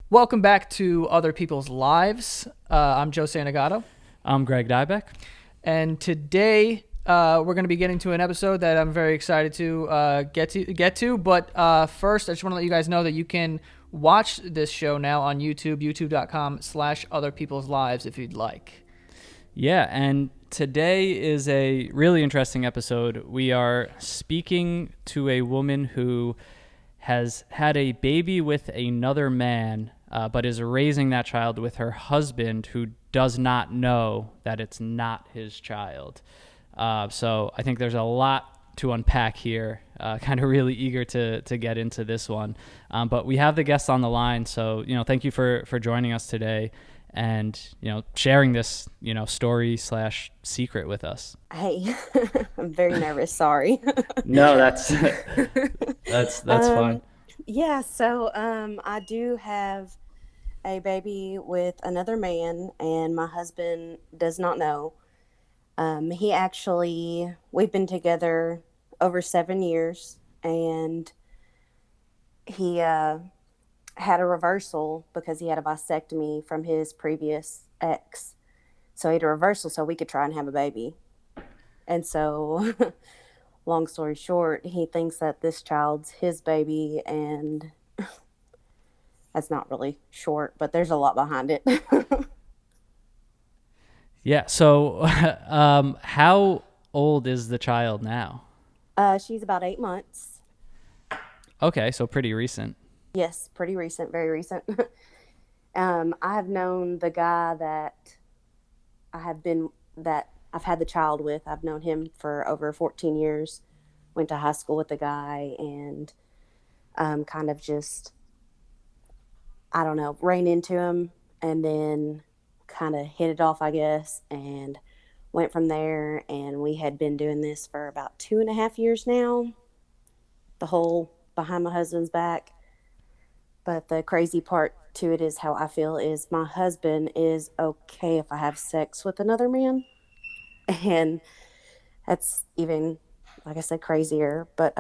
Welcome back to Other People's Lives. I'm Joe Santagato, I'm Greg Dybec. and today we're going to be getting to an episode that I'm very excited to get to. But first, I just want to let you guys know that you can watch this show now on YouTube, youtube.com/Other People's Lives if you'd like. Yeah, and today is a really interesting episode. We are speaking to a woman who has had a baby with another man, but is raising that child with her husband who does not know that it's not his child. So I think there's a lot to unpack here. Kind of really eager to get into this one. But we have the guests on the line, so thank you for joining us today and sharing this story slash secret with us. Hey, I'm very nervous. Sorry. No, that's that's fine. um, yeah, so I do have a baby with another man, and my husband does not know. We've been together over 7 years, and he had a reversal because he had a vasectomy from his previous ex. So he had a reversal so we could try and have a baby. And so long story short, he thinks that this child's his baby, and that's not really short, but there's a lot behind it. Yeah. So, how old is the child now? She's about 8 months. Okay, so pretty recent. Yes, pretty recent, very recent. I have known the guy that I've had the child with. I've known him for over 14 years. Went to high school with the guy, and kind of just, I don't know, ran into him, and then kind of hit it off, I guess, and went from there. And we had been doing this for about 2.5 years now, the whole behind my husband's back. But the crazy part to it is how I feel is my husband is okay if I have sex with another man. And that's even, like I said, crazier. But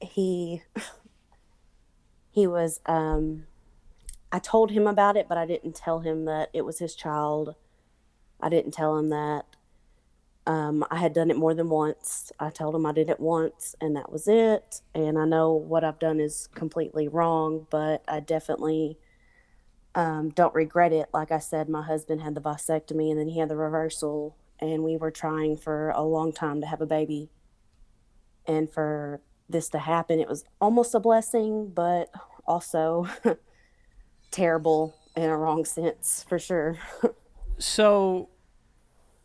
he he was I told him about it, but I didn't tell him that it was his child. I didn't tell him that I had done it more than once. I told him I did it once, and that was it. And I know what I've done is completely wrong, but I definitely don't regret it. Like I said, my husband had the vasectomy, and then he had the reversal, and we were trying for a long time to have a baby. And for this to happen, it was almost a blessing, but also terrible in a wrong sense, for sure. So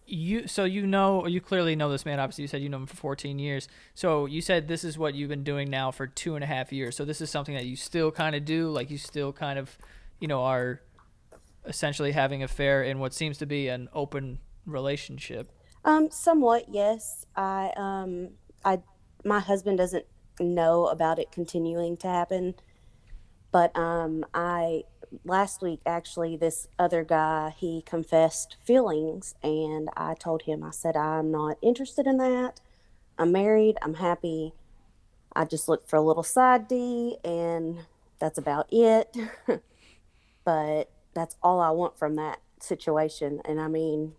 you clearly know this man. Obviously, you said you know him for 14 years. So you said this is what you've been doing now for 2.5 years. So this is something that you still kind of do, like you still kind of, are essentially having a affair in what seems to be an open relationship. Somewhat, yes. My husband doesn't know about it continuing to happen, but I last week actually this other guy he confessed feelings, and I told him I said I'm not interested in that. I'm married. I'm happy. I just look for a little side D, and that's about it. But that's all I want from that situation, and I mean,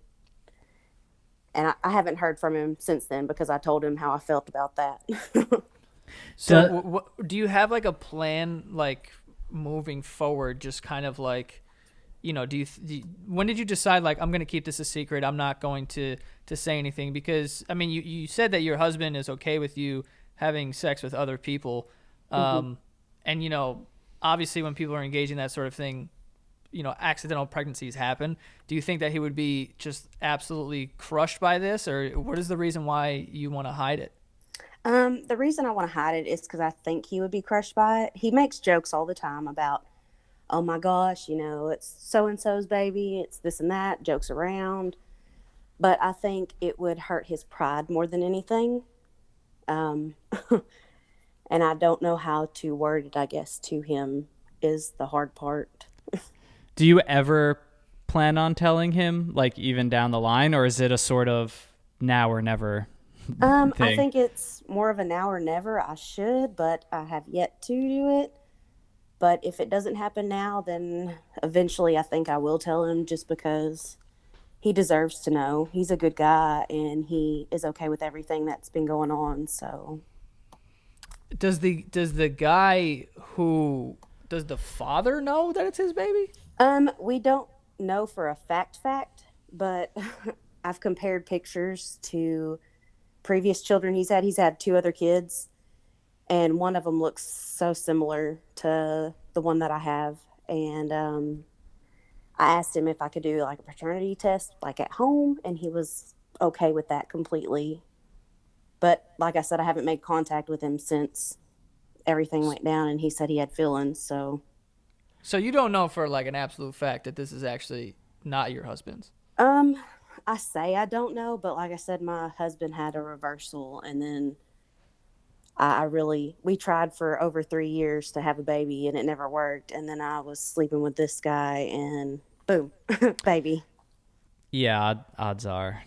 and I haven't heard from him since then because I told him how I felt about that. So Do, do you have like a plan, like moving forward, just kind of like, when did you decide like I'm going to keep this a secret? I'm not going to say anything because I mean you said that your husband is okay with you having sex with other people, Hmm. and obviously when people are engaging in that sort of thing, accidental pregnancies happen. Do you think that he would be just absolutely crushed by this, or what is the reason why you want to hide it? The reason I want to hide it is because I think he would be crushed by it. He makes jokes all the time about, oh my gosh, it's so and so's baby, it's this and that, jokes around. But I think it would hurt his pride more than anything. Um, and I don't know how to word it, I guess, to him is the hard part. do you ever plan on telling him, like even down the line, or is it a sort of now or never I thing? think it's more of a now or never. I should, but I have yet to do it. But if it doesn't happen now, then eventually I think I will tell him, just because he deserves to know. He's a good guy and he is okay with everything that's been going on. So, Does the guy who does the father know that it's his baby? we don't know for a fact, but I've compared pictures to previous children he's had. He's had two other kids, and one of them looks so similar to the one that I have. And I asked him if I could do like a paternity test, like at home, and he was okay with that completely. But like I said, I haven't made contact with him since everything went down, and he said he had feelings. So, So you don't know for like an absolute fact that this is actually not your husband's. um, I say I don't know, but like I said, my husband had a reversal, and then I really, we tried for over 3 years to have a baby, and it never worked. And then I was sleeping with this guy, and boom, baby. Yeah, odds are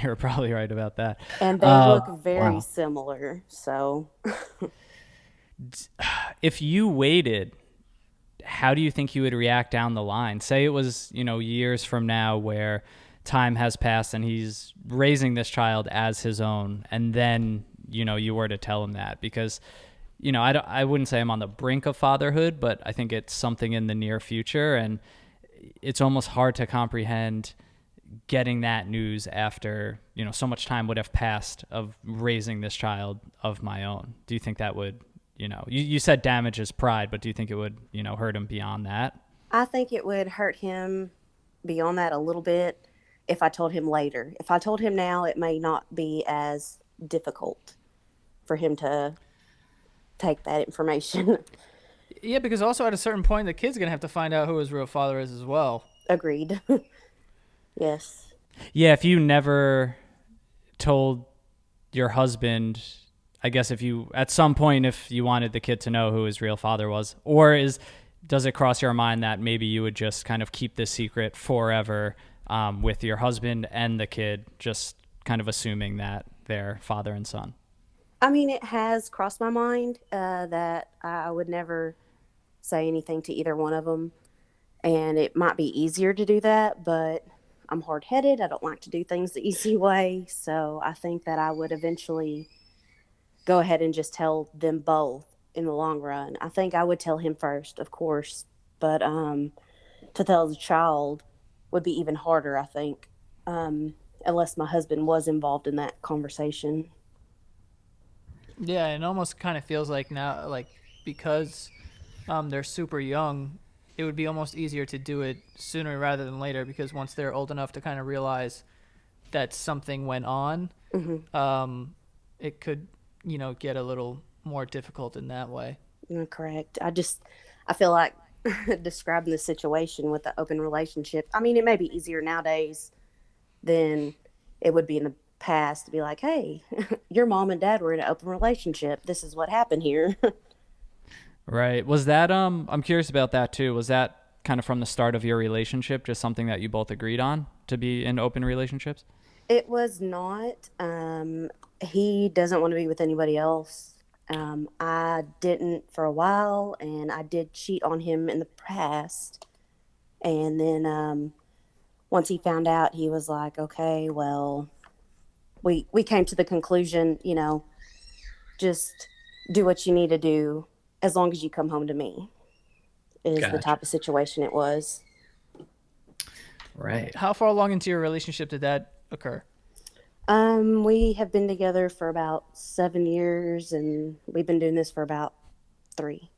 you're probably right about that. And they look very Wow. similar. So, If you waited, how do you think you would react down the line? Say it was, years from now where time has passed and he's raising this child as his own, and then, you were to tell him that. Because, I wouldn't say I'm on the brink of fatherhood, but I think it's something in the near future, and it's almost hard to comprehend getting that news after, so much time would have passed of raising this child of my own. Do you think that would, you said damage his pride, but do you think it would, hurt him beyond that? I think it would hurt him beyond that a little bit if I told him later. If I told him now, it may not be as difficult for him to take that information. Yeah, because also at a certain point, the kid's gonna have to find out who his real father is as well. Agreed. Yes. Yeah, if you never told your husband, I guess if you, at some point, if you wanted the kid to know who his real father was, or does it cross your mind that maybe you would just kind of keep this secret forever, with your husband and the kid, just kind of assuming that they're father and son? I mean, it has crossed my mind that I would never say anything to either one of them. And it might be easier to do that, but I'm hard headed. I don't like to do things the easy way. So I think that I would eventually go ahead and just tell them both in the long run. I think I would tell him first, of course, but to tell the child would be even harder, I think, unless my husband was involved in that conversation. Yeah, it almost kind of feels like now, like because they're super young, it would be almost easier to do it sooner rather than later. Because once they're old enough to kind of realize that something went on, Hmm. it could, get a little more difficult in that way. You're correct. I feel like describing the situation with the open relationship. I mean, it may be easier nowadays than it would be in the past to be like, hey, your mom and dad were in an open relationship. This is what happened here. Right. Was that, I'm curious about that too. Was that kind of from the start of your relationship, just something that you both agreed on to be in open relationships? It was not. He doesn't want to be with anybody else. I didn't for a while, and I did cheat on him in the past. And then once he found out, he was like, okay, well, we came to the conclusion, just do what you need to do as long as you come home to me, is the Gotcha. type of situation it was. Right. How far along into your relationship did that occur? We have been together for about 7 years, and we've been doing this for about three.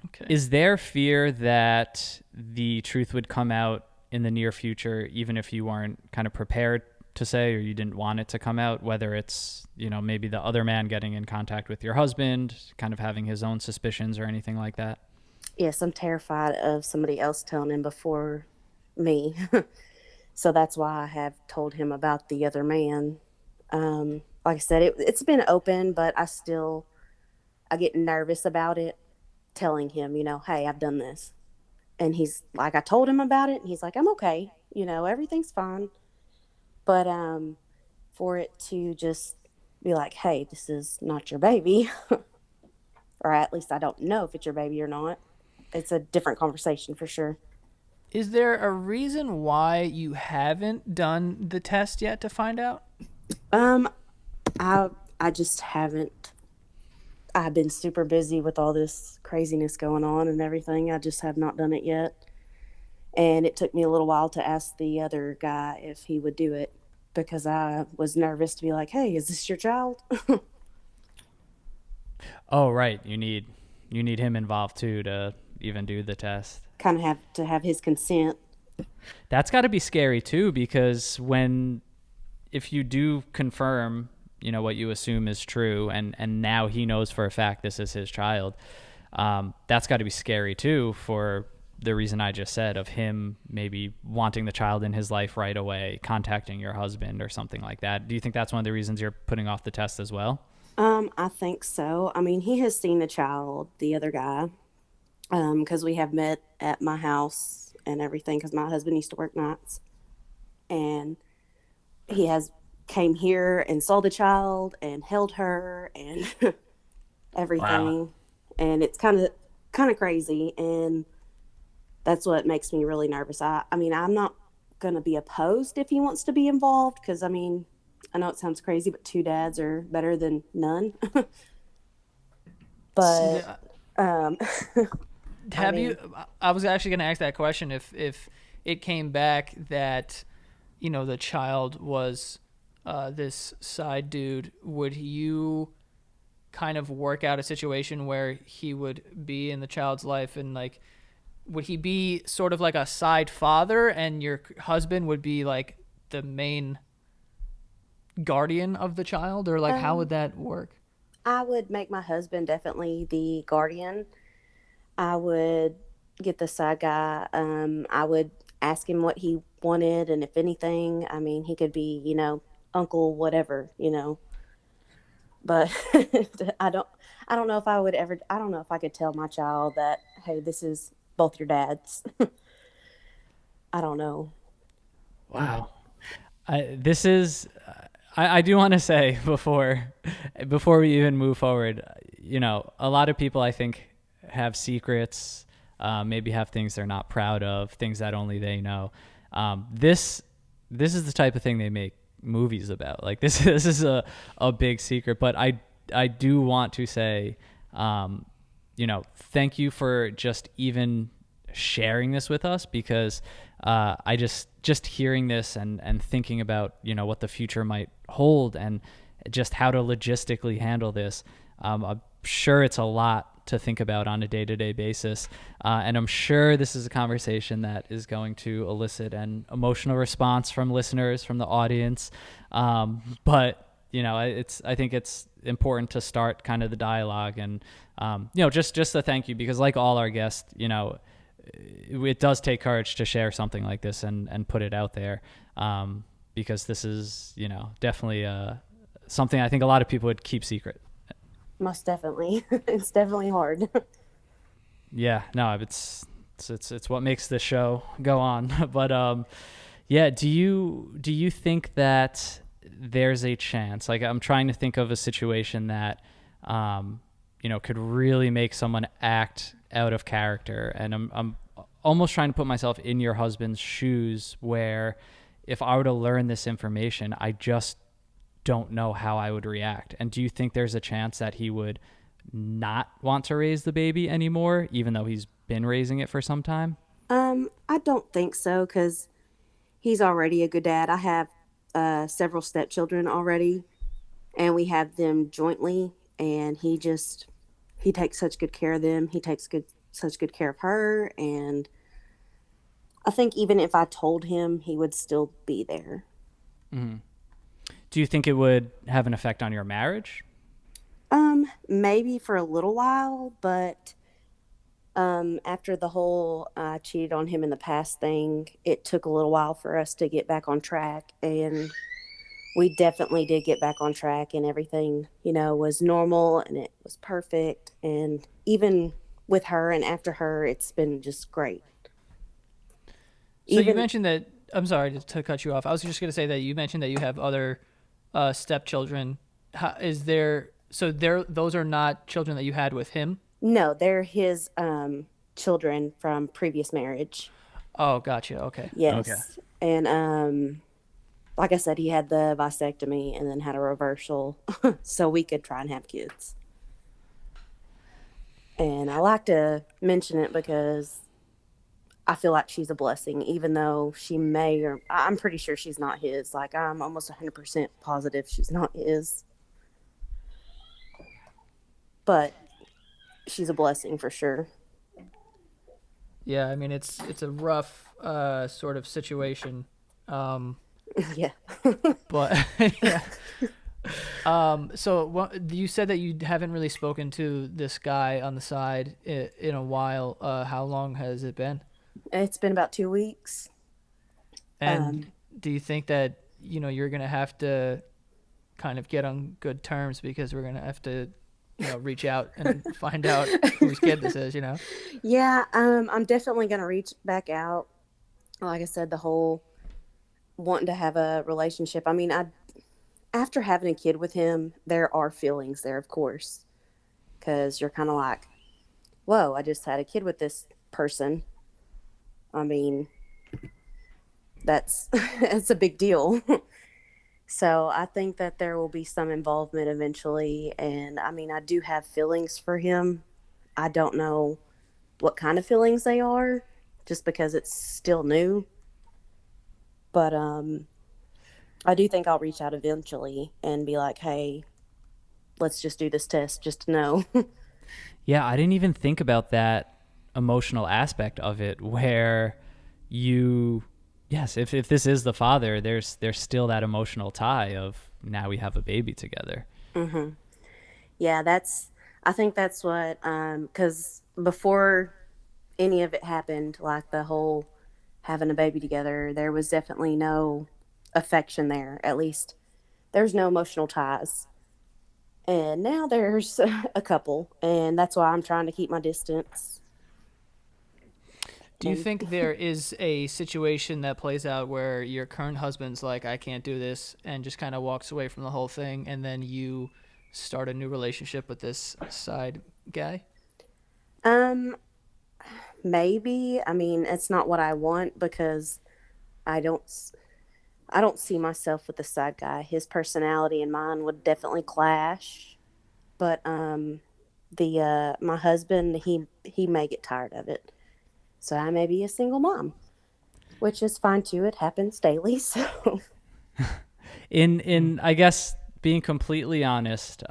Okay. Is there fear that the truth would come out in the near future, even if you weren't kind of prepared to say, or you didn't want it to come out, whether it's, maybe the other man getting in contact with your husband, kind of having his own suspicions or anything like that? Yes, I'm terrified of somebody else telling him before me. So that's why I have told him about the other man. Like I said, it's been open, but I get nervous about it, telling him, hey, I've done this. And he's like, I told him about it, and he's like, I'm okay. Everything's fine. But for it to just be like, hey, this is not your baby. or at least I don't know if it's your baby or not. It's a different conversation for sure. Is there a reason why you haven't done the test yet to find out? Um, I I just haven't. I've been super busy with all this craziness going on and everything. I just have not done it yet. And it took me a little while to ask the other guy if he would do it because I was nervous to be like, "Hey, is this your child?" Oh, right. You need him involved too to even do the test. Kind of have to have his consent. That's got to be scary too, because when if you do confirm, what you assume is true, and now he knows for a fact this is his child, that's got to be scary too, for the reason I just said, of him maybe wanting the child in his life right away, contacting your husband or something like that. Do you think that's one of the reasons you're putting off the test as well? I think so. I mean, he has seen the child, the other guy, because we have met at my house and everything. Because my husband used to work nights, and he has came here and saw the child and held her and Wow. everything, and it's kind of crazy, and that's what makes me really nervous. I mean, I'm not gonna be opposed if he wants to be involved because I mean, I know it sounds crazy, but two dads are better than none. But um, I Have you? mean, I was actually going to ask that question. If it came back that the child was this side dude, would you kind of work out a situation where he would be in the child's life, and like would he be sort of like a side father and your husband would be like the main guardian of the child, or like how would um, that work? I would make my husband definitely the guardian. I would get the side guy. I would ask him what he wanted, and if anything, I mean, he could be, uncle, whatever, But I don't, I don't know if I would ever. I don't know if I could tell my child that, hey, this is both your dads. I don't know. Wow. This is. I do want to say before we even move forward, a lot of people I think have secrets, maybe have things they're not proud of, things that only they know. This is the type of thing they make movies about. Like this this is a big secret, but I do want to say, thank you for just even sharing this with us, because I just hearing this and thinking about what the future might hold and just how to logistically handle this. I'm sure it's a lot to think about on a day-to-day basis, and I'm sure this is a conversation that is going to elicit an emotional response from listeners, from the audience. But I think it's important to start kind of the dialogue, and just a thank you, because like all our guests, it does take courage to share something like this and put it out there, because this is definitely something I think a lot of people would keep secret. Most definitely, it's definitely hard. Yeah, no, it's what makes the show go on. But yeah, do you think that there's a chance? Like, I'm trying to think of a situation that could really make someone act out of character, and I'm almost trying to put myself in your husband's shoes, where if I were to learn this information, I just don't know how I would react. And do you think there's a chance that he would not want to raise the baby anymore, even though he's been raising it for some time? I don't think so because he's already a good dad. I have several stepchildren already, and we have them jointly, and he takes such good care of them. He takes such good care of her, and I think even if I told him, he would still be there. Mm-hmm. Do you think it would have an effect on your marriage? Maybe for a little while, but after the whole I cheated on him in the past thing, it took a little while for us to get back on track, and we definitely did get back on track, and everything, was normal and it was perfect, and even with her and after her, it's been just great. So you Even mentioned that. I'm sorry to cut you off. I was just going to say that you mentioned that you have other stepchildren. Is there So those are not children that you had with him? No, they're his children from previous marriage. Oh, gotcha. Okay. Okay. Yes. And like I said, he had the vasectomy and then had a reversal so we could try and have kids. And I like to mention it because I feel like she's a blessing, even though she may, or I'm pretty sure she's not his. Like, I'm almost 100% positive she's not his. But she's a blessing for sure. Yeah, I mean it's a rough sort of situation. Yeah. But yeah. So you said that you haven't really spoken to this guy on the side in a while. How long has it been? It's been about 2 weeks. And do you think that, you're going to have to kind of get on good terms because we're going to have to, reach out and find out whose kid this is? Yeah, I'm definitely going to reach back out. Like I said, the whole wanting to have a relationship. I mean, after having a kid with him, there are feelings there, of course, because you're kind of like, whoa, I just had a kid with this person. I mean, that's it's a big deal. So I think that there will be some involvement eventually. And I mean, I do have feelings for him. I don't know what kind of feelings they are just because it's still new. But I do think I'll reach out eventually and be like, hey, let's just do this test just to know. Yeah, I didn't even think about that emotional aspect of it where yes, if this is the father, there's still that emotional tie of now we have a baby together. Mm-hmm. Yeah, I think that's what, because before any of it happened, like the whole having a baby together, there was definitely no affection there. At least there's no emotional ties. And now there's a couple, and that's why I'm trying to keep my distance. Do you think there is a situation that plays out where your current husband's like, I can't do this, and just kind of walks away from the whole thing, and then you start a new relationship with this side guy? Um, Maybe. I mean, it's not what I want because I don't I don't see myself with the side guy. His personality and mine would definitely clash. But the my husband, he may get tired of it. So I may be a single mom, which is fine too. It happens daily. So In I guess being completely honest,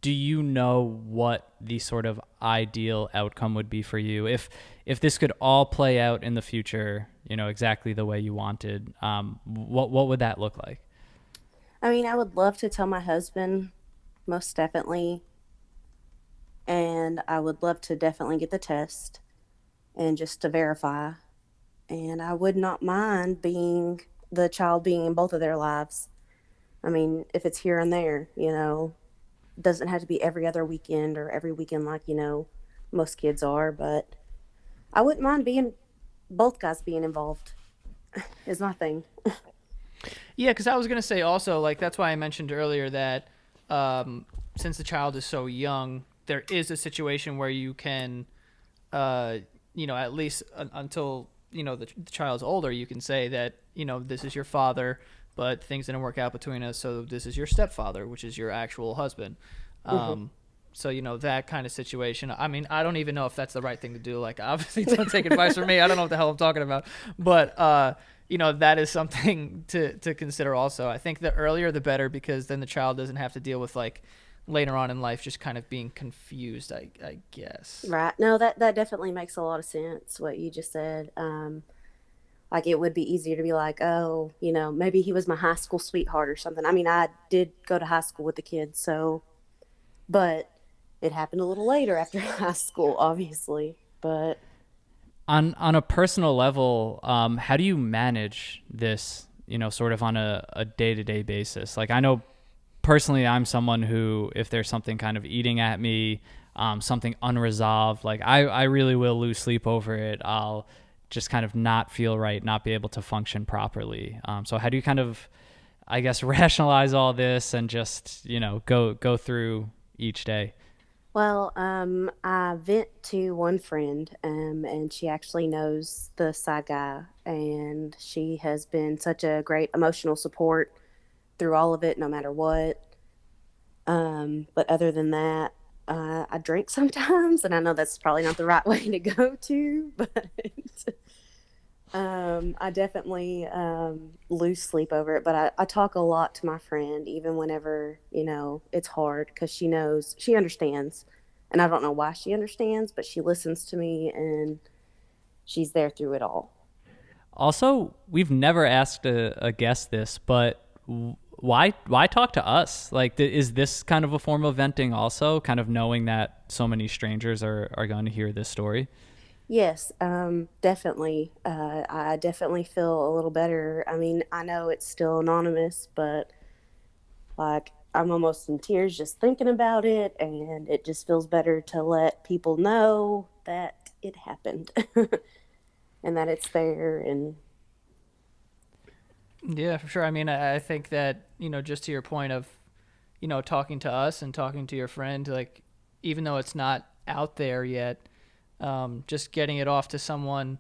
do you know what the sort of ideal outcome would be for you if this could all play out in the future, exactly the way you wanted? What would that look like? I mean, I would love to tell my husband, most definitely, and I would love to definitely get the test and just to verify. And I would not mind being the child being in both of their lives. I mean, if it's here and there, doesn't have to be every other weekend or every weekend like, most kids are, but I wouldn't mind being both guys being involved is my thing. Yeah, because I was going to say also, like, that's why I mentioned earlier that since the child is so young, there is a situation where you can, at least until, the child's older, you can say that, this is your father, but things didn't work out between us, so this is your stepfather, which is your actual husband. Mm-hmm. So, that kind of situation. I mean, I don't even know if that's the right thing to do. Like, obviously, don't take advice from me. I don't know what the hell I'm talking about. But, that is something to consider also. I think the earlier the better because then the child doesn't have to deal with, like, later on in life just kind of being confused, I guess. Right. No, that definitely makes a lot of sense, what you just said. Like it would be easier to be like, oh, maybe he was my high school sweetheart or something. I mean, I did go to high school with the kids, so, but it happened a little later after high school, obviously. But On a personal level, how do you manage this, sort of on a day-to-day basis? Like I know personally I'm someone who, if there's something kind of eating at me, something unresolved, like I really will lose sleep over it. I'll just kind of not feel right, not be able to function properly. So how do you kind of, I guess, rationalize all this and just, go through each day? Well, I vent to one friend, and she actually knows the side guy, and she has been such a great emotional support through all of it, no matter what. But other than that, I drink sometimes, and I know that's probably not the right way to go to, but I definitely lose sleep over it. But I talk a lot to my friend, even whenever, it's hard, because she understands. And I don't know why she understands, but she listens to me and she's there through it all. Also, we've never asked a guest this, but why talk to us? Like, is this kind of a form of venting also, kind of knowing that so many strangers are going to hear this story? Yes, definitely. I definitely feel a little better. I mean, I know it's still anonymous, but like I'm almost in tears just thinking about it, and it just feels better to let people know that it happened and that it's there. And Yeah, for sure. I mean, I think that, just to your point of, talking to us and talking to your friend, like, even though it's not out there yet, just getting it off to someone,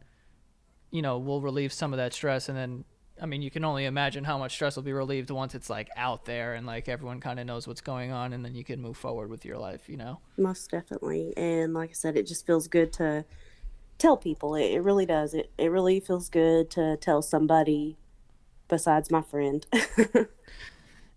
will relieve some of that stress. And then, I mean, you can only imagine how much stress will be relieved once it's like out there and like everyone kind of knows what's going on, and then you can move forward with your life. most definitely. And like I said, it just feels good to tell people. It really does. It really feels good to tell somebody besides my friend.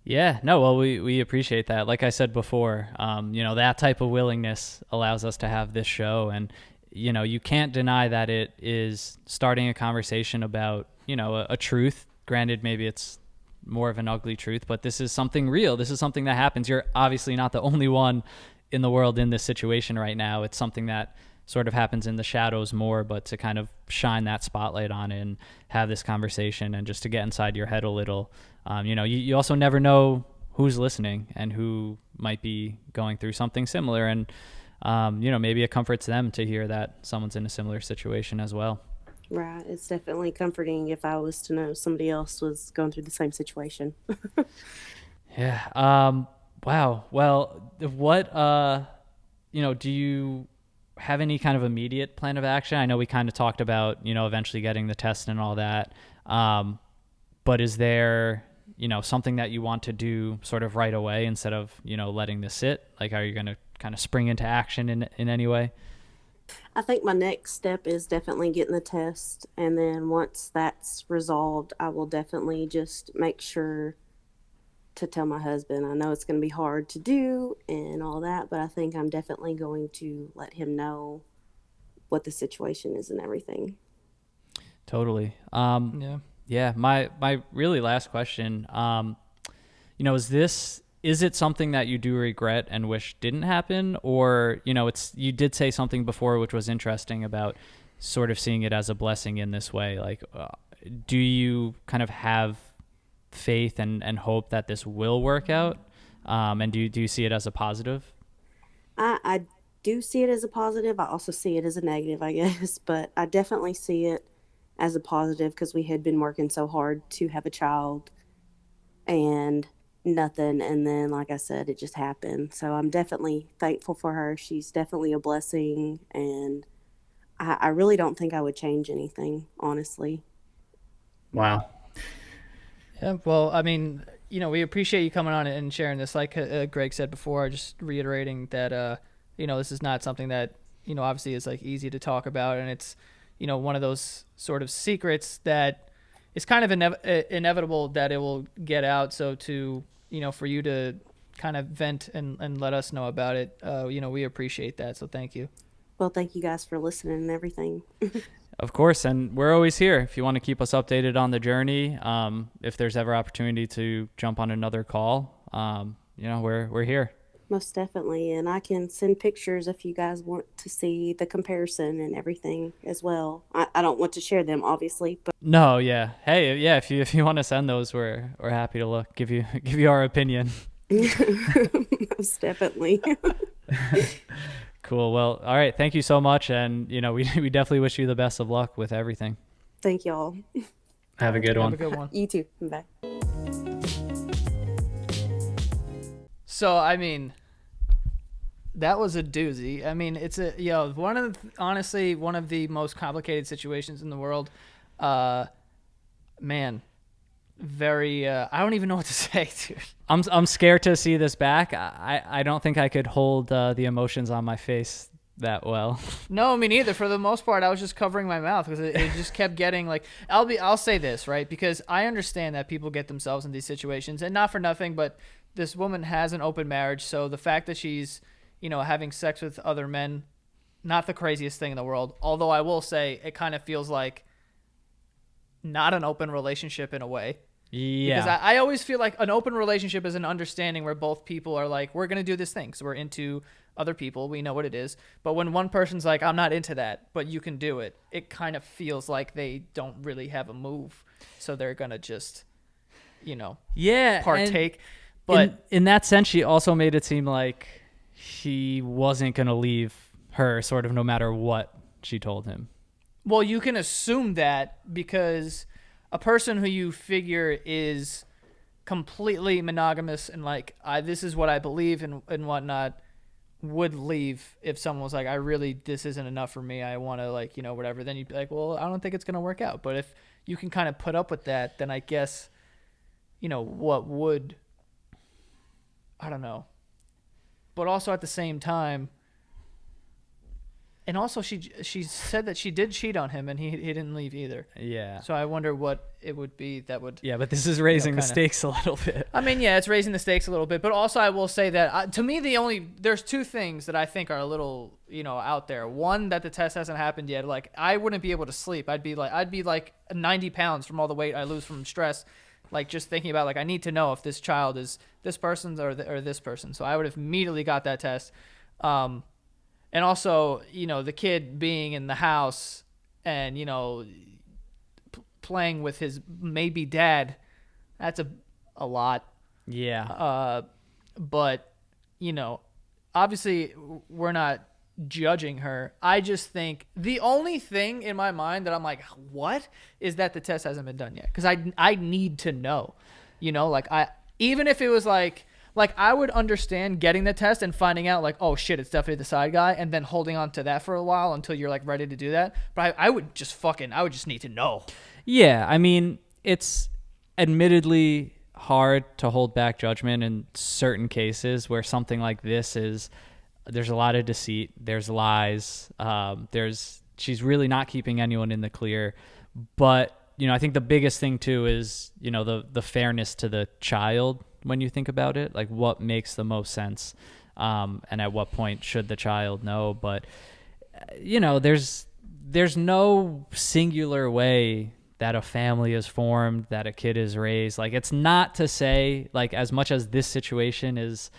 Yeah, no, well, we appreciate that. Like I said before, that type of willingness allows us to have this show. And, you can't deny that it is starting a conversation about, a truth. Granted, maybe it's more of an ugly truth, but this is something real. This is something that happens. You're obviously not the only one in the world in this situation right now. It's something that sort of happens in the shadows more, but to kind of shine that spotlight on it and have this conversation and just to get inside your head a little. You also never know who's listening and who might be going through something similar. And, maybe it comforts them to hear that someone's in a similar situation as well. Right. It's definitely comforting if I was to know somebody else was going through the same situation. Yeah. Wow. Well, what, do you have any kind of immediate plan of action? I know we kind of talked about, eventually getting the test and all that. But is there, something that you want to do sort of right away instead of, letting this sit? Like, are you going to kind of spring into action in any way? I think my next step is definitely getting the test. And then once that's resolved, I will definitely just make sure to tell my husband. I know it's going to be hard to do and all that, but I think I'm definitely going to let him know what the situation is and everything. Totally. Yeah. Yeah. My really last question, is it something that you do regret and wish didn't happen? Or, you did say something before, which was interesting about sort of seeing it as a blessing in this way. Like, do you kind of have faith and hope that this will work out? And do you see it as a positive? I do see it as a positive. I also see it as a negative, I guess, but I definitely see it as a positive because we had been working so hard to have a child and nothing. And then, like I said, it just happened. So I'm definitely thankful for her. She's definitely a blessing. And I really don't think I would change anything, honestly. Wow. Yeah. Well, I mean, we appreciate you coming on and sharing this. Like Greg said before, just reiterating that, this is not something that, obviously is like easy to talk about. And it's, one of those sort of secrets that it's kind of inevitable that it will get out. So for you to kind of vent and let us know about it, we appreciate that. So thank you. Well, thank you guys for listening and everything. Of course, and we're always here if you want to keep us updated on the journey. If there's ever opportunity to jump on another call, we're here. Most definitely. And I can send pictures if you guys want to see the comparison and everything as well. I don't want to share them, obviously, but No, yeah. Hey, yeah. If you want to send those, we're happy to look. Give you our opinion. most definitely. Cool. Well, all right. Thank you so much, and we definitely wish you the best of luck with everything. Thank y'all. Have a good Have one. a good one. You too. Bye. So I mean, that was a doozy. I mean, it's honestly one of the most complicated situations in the world. Man, very. I don't even know what to say, dude. I'm scared to see this back. I don't think I could hold the emotions on my face that well. No, me neither. For the most part, I was just covering my mouth because it just kept getting like. I'll say this, right, because I understand that people get themselves in these situations, and not for nothing, but this woman has an open marriage, so the fact that she's, having sex with other men, not the craziest thing in the world. Although I will say it kind of feels like not an open relationship in a way. Yeah. Because I always feel like an open relationship is an understanding where both people are like, we're going to do this thing. So we're into other people. We know what it is. But when one person's like, I'm not into that, but you can do it, it kind of feels like they don't really have a move. So they're going to just, partake. But in that sense, she also made it seem like he wasn't going to leave her sort of no matter what she told him. Well, you can assume that because a person who you figure is completely monogamous and like, this is what I believe and whatnot, would leave if someone was like, this isn't enough for me. I want to whatever. Then you'd be like, well, I don't think it's going to work out. But if you can kind of put up with that, then I guess, what would, I don't know. But also at the same time, and also she said that she did cheat on him and he didn't leave either. Yeah. So I wonder what it would be that would. Yeah, but this is raising the stakes a little bit. I mean, yeah, it's raising the stakes a little bit. But also I will say that to me, there's two things that I think are a little, out there. One, that the test hasn't happened yet. Like I wouldn't be able to sleep. I'd be like 90 pounds from all the weight I lose from stress. Like just thinking about I need to know if this child is this person's or this person. So I would have immediately got that test. And also, the kid being in the house and, playing with his maybe dad, that's a lot. Yeah. But, obviously we're not judging her. I just think the only thing in my mind that I'm like, what, is that the test hasn't been done yet. Because I need to know, even if it was like I would understand getting the test and finding out oh shit, it's definitely the side guy, and then holding on to that for a while until you're ready to do that. But I would just need to know. Yeah, I mean, it's admittedly hard to hold back judgment in certain cases where something like this there's a lot of deceit, there's lies, she's really not keeping anyone in the clear. But, I think the biggest thing too is, the fairness to the child. When you think about it, what makes the most sense, and at what point should the child know? But there's no singular way that a family is formed, that a kid is raised. It's not to say as much as this situation is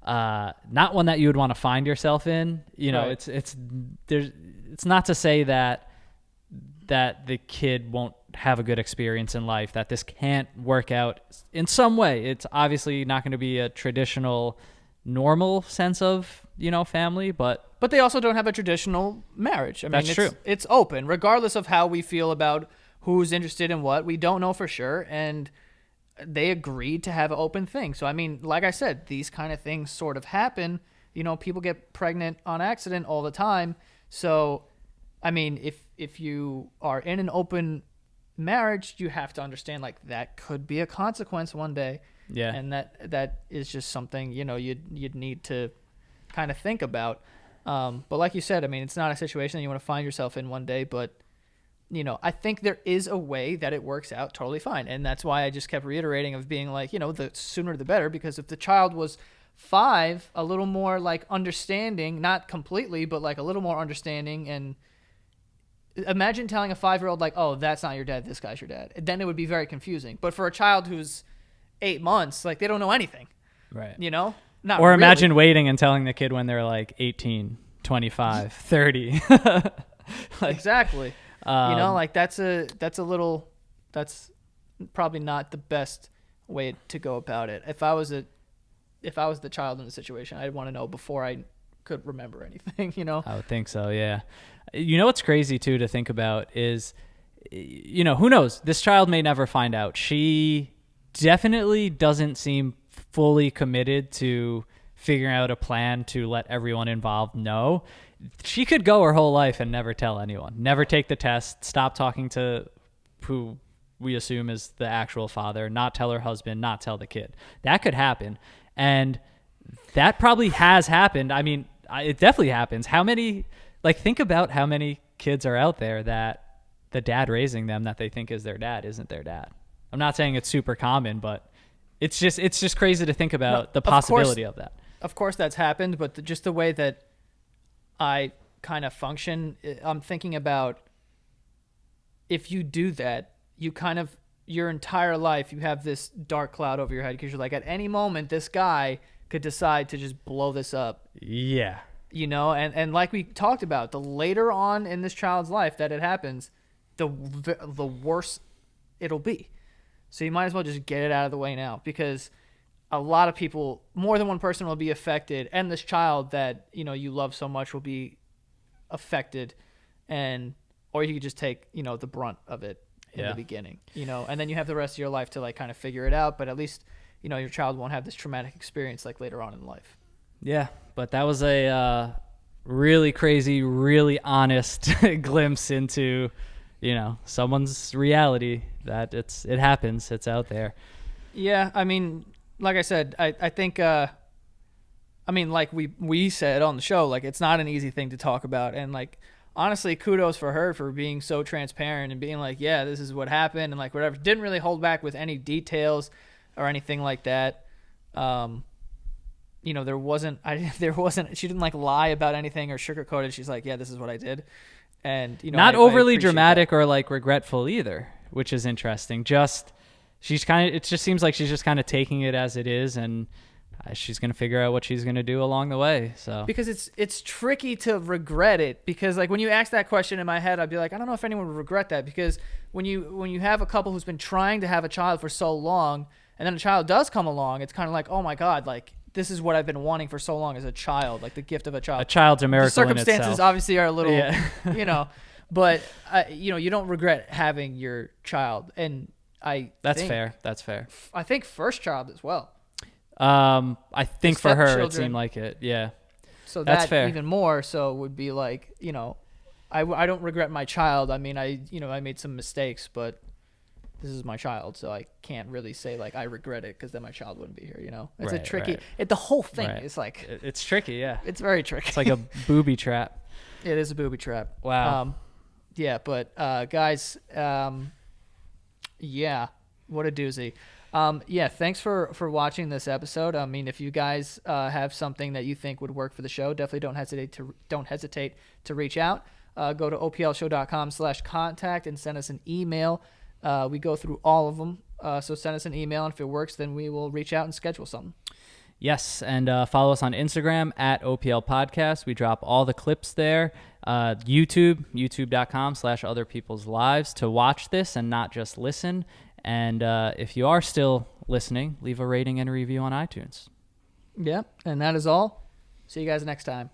not one that you would want to find yourself in. Right. It's not to say that the kid won't have a good experience in life, that this can't work out in some way. It's obviously not going to be a traditional normal sense of, family, but they also don't have a traditional marriage. I mean, that's true. It's open, regardless of how we feel about who's interested in what. We don't know for sure, and they agreed to have an open thing. So, I mean, like I said, these kind of things sort of happen. People get pregnant on accident all the time. So, I mean, if you are in an open marriage, you have to understand that could be a consequence one day. Yeah. And that is just something, you'd need to kind of think about. But like you said, I mean, it's not a situation that you want to find yourself in one day, but I think there is a way that it works out totally fine. And that's why I just kept reiterating of being the sooner the better, because if the child was 5, a little more understanding, not completely, but a little more understanding. And imagine telling a 5-year-old oh, that's not your dad, this guy's your dad. Then it would be very confusing. But for a child who's 8 months, they don't know anything. Right. Not or really. Imagine waiting and telling the kid when they're 18, 25, 30. Exactly. That's probably not the best way to go about it. If I was the child in the situation, I'd want to know before I could remember anything, I would think so, yeah. What's crazy too to think about is, who knows? This child may never find out. She definitely doesn't seem fully committed to figuring out a plan to let everyone involved know, she could go her whole life and never tell anyone, never take the test, stop talking to who we assume is the actual father, not tell her husband, not tell the kid. That could happen. And that probably has happened. I mean, it definitely happens. How many, think about how many kids are out there that the dad raising them that they think is their dad isn't their dad. I'm not saying it's super common, but it's just crazy to think about the possibility of that. Of course that's happened, but just the way that I kind of function, I'm thinking about if you do that, you kind of, your entire life, you have this dark cloud over your head because you're like, at any moment, this guy could decide to just blow this up. Yeah. You know, and like we talked about, the later on in this child's life that it happens, the worse it'll be. So you might as well just get it out of the way now, because a lot of people, more than one person will be affected, and this child that, you know, you love so much will be affected, or you could just take, you know, the brunt of it in the beginning, you know, and then you have the rest of your life to like kind of figure it out, but at least, you know, your child won't have this traumatic experience like later on in life. Yeah, but that was a really crazy, really honest glimpse into, you know, someone's reality, that it happens, it's out there. Yeah, I mean, like I said, I think, I mean, like we said on the show, like, it's not an easy thing to talk about. And, like, honestly, kudos for her for being so transparent and being like, yeah, this is what happened, and, like, whatever. Didn't really hold back with any details or anything like that. You know, she didn't, like, lie about anything or sugarcoat it. She's like, yeah, this is what I did. And, you know, not overly dramatic that. or, like, regretful either, which is interesting. It just seems like she's just kind of taking it as it is, and she's going to figure out what she's going to do along the way. So because it's tricky to regret it, because, like, when you ask that question in my head, I'd be like, I don't know if anyone would regret that, because when you have a couple who's been trying to have a child for so long, and then a child does come along, it's kind of like, oh my God, like, this is what I've been wanting for so long as a child, like the gift of a child. A child's a miracle. The circumstances in itself. Obviously are a little, you know, but you know, you don't regret having your child, and That's fair. I think first child as well. I think for her stepchildren. it seemed like it. Yeah. So that's that fair. Even more so would be like, you know, I don't regret my child. I mean, I made some mistakes, but this is my child, so I can't really say like I regret it, because then my child wouldn't be here. You know, it's a tricky. The whole thing is like it's tricky. Yeah, it's very tricky. It's like a booby trap. It is a booby trap. Wow. Yeah, but guys, yeah, what a doozy. Yeah, thanks for watching this episode. I mean, if you guys have something that you think would work for the show, definitely don't hesitate to reach out. Go to oplshow.com/contact and send us an email. We go through all of them, so send us an email, and if it works, then we will reach out and schedule something. Yes, and follow us on Instagram at OPL Podcast. We drop all the clips there. youtube.com/otherpeopleslives to watch this and not just listen. And if you are still listening, leave a rating and a review on iTunes. Yeah, and that is all. See you guys next time.